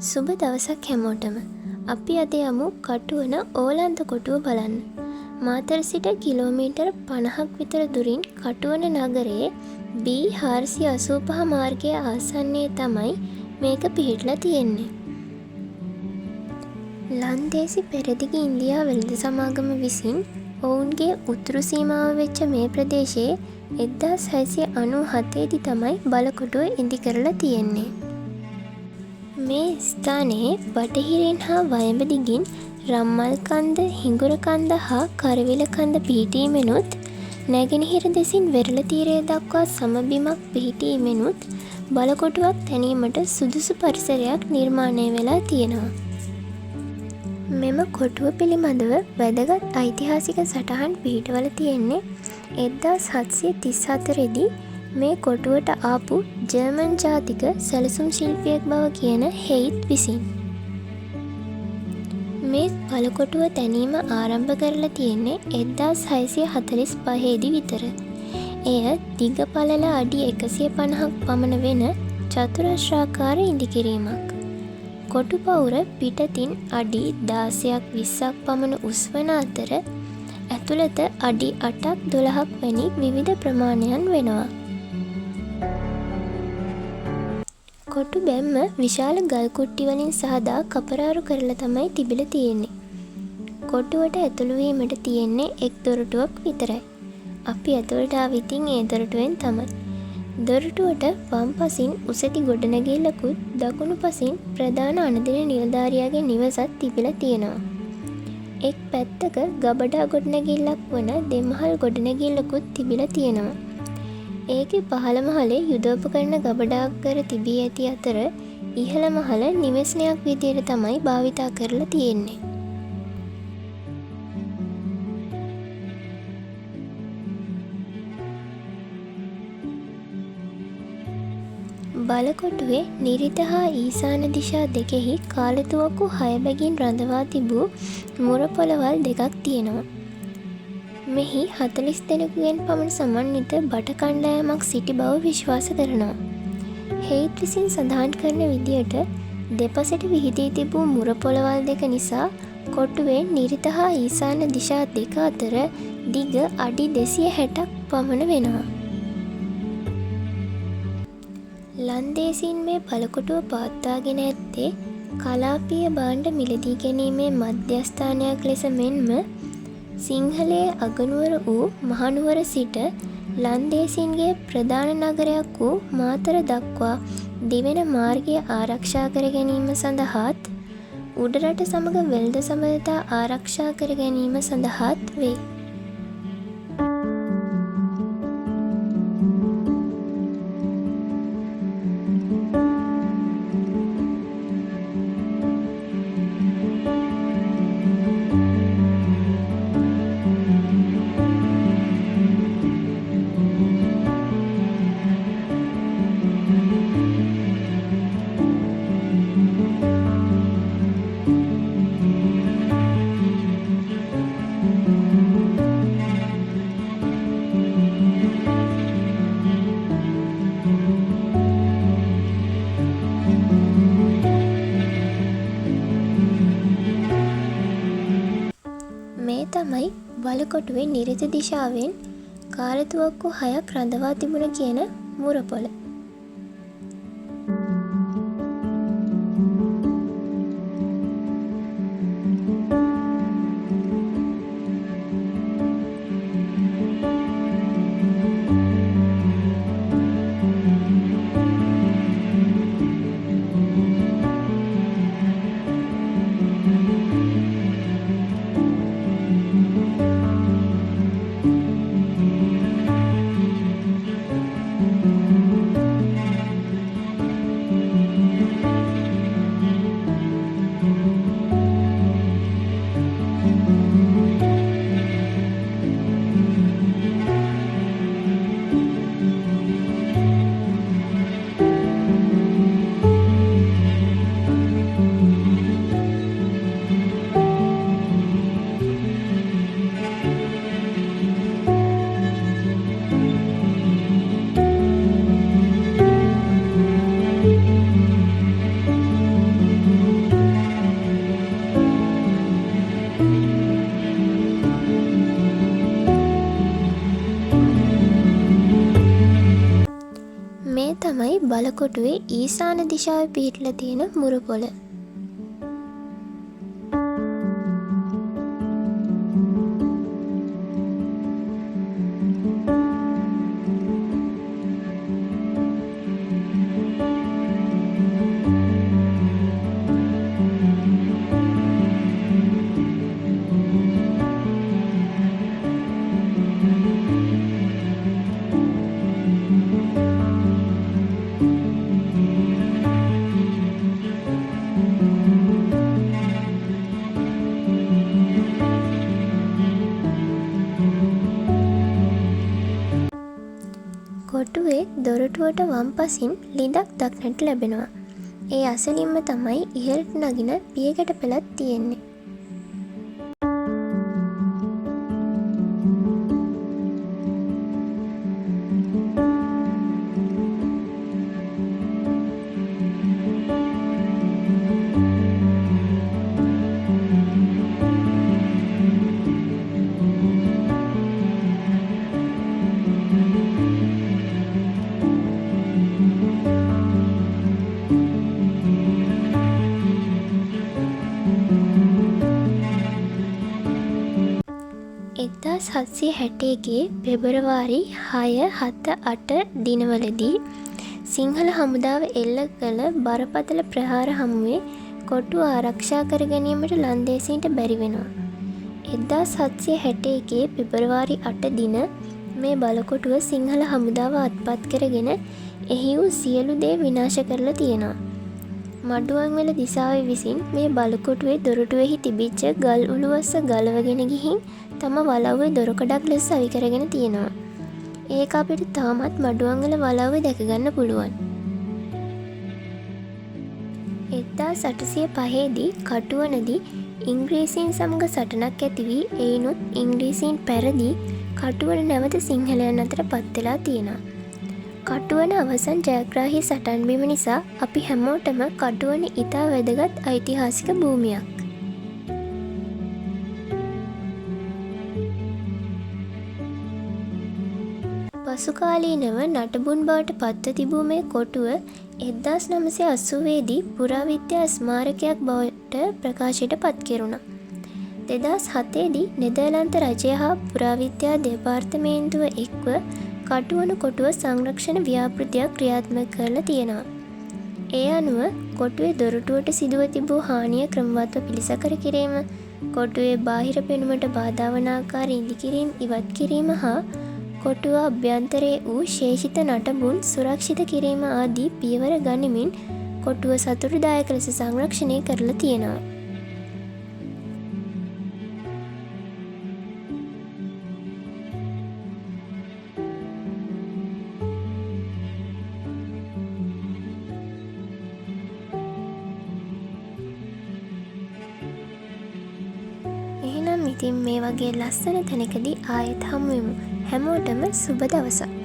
සුබ දවසක් හැමෝටම. අපි අද යමු කටුවන ඕලන්ත කොටුව බලන්න. මාතර සිට කිලෝමීටර් 50ක් විතර දුරින් කටුවන නගරයේ B485 මාර්ගයේ ආසන්නයේ තමයි මේක පිහිටලා තියෙන්නේ. ලන්දේසි පෙරදිග ඉන්දියා වෙළඳ සමාගම විසින් ඔවුන්ගේ උතුරු සීමාව වෙච්ච මේ ප්‍රදේශයේ 1697 දී තමයි බලකොටුව ඉදි කරලා තියෙන්නේ. මේ ස්ථානයේ බටහිරින් හා වයඹ දිගින් රම්මල් කන්ද, හිඟුර කන්ද හා කරවිල කන්ද පිහිටීමෙනුත් නැගෙනහිර දෙසින් වෙරළ තීරය දක්වා සමබිමක් පිහිටීමෙනුත් බලකොටුවක් තැනීමට සුදුසු පරිසරයක් නිර්මාණය වෙලා තියෙනවා. මෙම කොටුව පිළිබඳව වැදගත් ඓතිහාසික සටහන් පිහිටවල තියෙන්නේ 1734 දී මේ කොටුවට ආපු ජර්මන් ජාතික සැලසුම් ශිල්පියෙක් බව කියන හෙයිත් විසින්. මේ බලකොටුව තැනීම ආරම්භ කරලා තියෙන්නේ 1645 දී විතර. එය දිග පළල අඩි 150ක් පමණ වෙන චතුරස්‍රාකාර ඉදිකිරීමක්. කොටු පවුර පිටතින් අඩි 16ක් 20ක් පමණ උස් වන අතර ඇතුළත අඩි 8ක් 12ක් වැනි විවිධ ප්‍රමාණයන් වෙනවා. කොටු බැම්ම විශාල ගල් කුට්ටි වලින් සහදා කපරාරු කරලා තමයි තිබිලා තියෙන්නේ. කොටුවට ඇතුළු වීමට තියෙන්නේ එක් දොරටුවක් විතරයි. අපි ඇතුළට ආවිතින් ඒ දොරටුවෙන් තමයි. දොරටුවට වම් පසින් උසති ගොඩනැගිල්ලකුත් දකුණු පසින් ප්‍රධාන අනදින නිලධාරියාගේ නිවසත් තිබිලා තියෙනවා. එක් පැත්තක ගබඩා ගොඩනැගිල්ලක් වන දෙමහල් ගොඩනැගිල්ලකුත් තිබිලා තියෙනවා. ඒකේ පහළ මහලේ යුදෝපකරණ ගබඩාකර තිබී ඇති අතර ඉහළ මහල නිවෙස්නයක් විදියට තමයි භාවිතා කරලා තියෙන්නේ. බලකොටුවේ නිරිත හා ඊසාන දිශා දෙකෙහි කාලතුවක්කු 6 බැගින් රඳවා තිබූ මුර පොළවල් දෙකක් තියෙනවා. මෙහි 40 දෙනෙකුගෙන් පමණ සමන්විත බට කණ්ඩායමක් සිටි බව විශ්වාස කරනවා. හෙයිත් විසින් සඳහන් කරන විදියට දෙපසට විහිදී තිබූ මුර පොළවල් දෙක නිසා කොටුවේ නිරිත හා ඊසාන දිශා දෙක අතර දිග අඩි 260ක් පමණ වෙනවා. ලන්දේසින් මේ බලකොටුව පවත්වාගෙන ඇත්තේ කලාපීය භාණ්ඩ මිලදී ගැනීමේ මධ්‍යස්ථානයක් ලෙස මෙන්ම සිංහලයේ අගනුවර වූ මහනුවර සිට ලන්දේසින්ගේ ප්‍රධාන නගරයක් වූ මාතර දක්වා දිවෙන මාර්ගය ආරක්ෂා කර ගැනීම සඳහාත් උඩරට සමග වෙළඳ සබඳතා ආරක්ෂා කර ගැනීම සඳහාත් වේ. මේ තමයි බලකොටුවේ නිරිත දිශාවෙන් කාලතුවක්කු 6ක් රඳවා තිබුණ කියන මුරපොළ. බලකොටුවේ ඊසාන දිශාවේ පිහිටලා තියෙන මුරපොළ. කොටුවේ දොරටුවට වම්පසින් ලිඳක් දක්නට ලැබෙනවා. ඒ අසලින්ම තමයි ඉහළට නගින පියගැට පෙළක් තියෙන්නේ. එක්දාස් 761 පෙබරවාරි 6, 7, 8 දිනවලදී සිංහල හමුදාව එල්ල කළ බරපතල ප්‍රහාර හමුවේ කොටුව ආරක්ෂා කර ගැනීමට ලන්දේසීන්ට බැරි වෙනවා. 1761 පෙබරවාරි 8 දින මේ බලකොටුව සිංහල හමුදාව අත්පත් කරගෙන එහි වූ සියලු දේ විනාශ කරලා තියෙනවා. මඩුවන්වැල දිසාවේ විසින් මේ බලකොටුවේ දොරටුවෙහි තිබිච්ච ගල් උළුවස්ස ගලවගෙන ගිහින් තම වලව්වේ දොරකඩක් ලෙස සවි කරගෙන තියෙනවා. ඒක අපිට තාමත් මඩුවන්වල වලව්වේ දැක ගන්න පුළුවන්. 1805 දී කටුවනදී ඉංග්‍රීසීන් සමග සටනක් ඇති වී එයිනුත් ඉංග්‍රීසීන් පැරදී කටුවන නැවත සිංහලයන් අතර පත් වෙලා තියෙනවා. කටුවන අවසන් ජයග්‍රාහී සටන් බිම නිසා අපි හැමෝටම කටුවන ඉතා වැදගත් ඓතිහාසික භූමියක්. පසුකාලීනව නටබුන් බවට පත්ව තිබූ මේ කොටුව 1980 දී පුරාවිද්‍යා ස්මාරකයක් බවට ප්‍රකාශයට පත් කෙරුණා. 2007 දී නෙදර්ලන්ත රජය හා පුරාවිද්‍යා දෙපාර්තමේන්තුව එක්ව කටුවන කොටුව සංරක්ෂණ ව්‍යාපෘතියක් ක්‍රියාත්මක කරලා තියෙනවා. ඒ අනුව කොටුවේ දොරටුවට සිදුව තිබූ හානිය ක්‍රමවත්ව පිළිසකර කිරීම, කොටුවේ බාහිර පෙනුමට බාධා වන ආකාර ඉදිකිරීම ඉවත් කිරීම හා කොටුව අභ්‍යන්තරයේ වූ ශේෂිත නටබුන් සුරක්ෂිත කිරීම ආදී පියවර ගනිමින් කොටුව සතුටුදායක ලෙස සංරක්ෂණය කරලා තියෙනවා. එහෙනම් ඉතින් මේ වගේ ලස්සන තැනකදී ආයෙත් හමු වෙමු. හැමෝටම සුබ දවසක්.